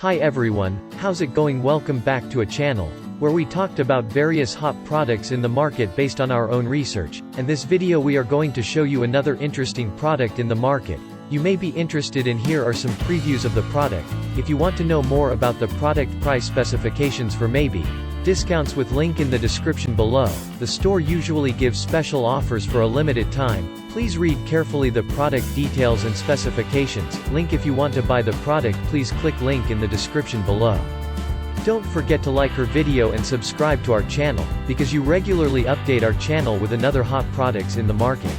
Hi everyone, how's it going? Welcome back to a channel where we talked about various hot products in the market based on our own research, and this video we are going to show you another interesting product in the market. You may be interested in. Here are some previews of the product. If you want to know more about the product, price specifications for maybe discounts, with link in the description below. The store usually gives special offers for a limited time. Please read carefully the product details and specifications. Link if you want to buy the product. Please click link in the description below. Don't forget to like our video and subscribe to our channel, because you regularly update our channel with another hot products in the market.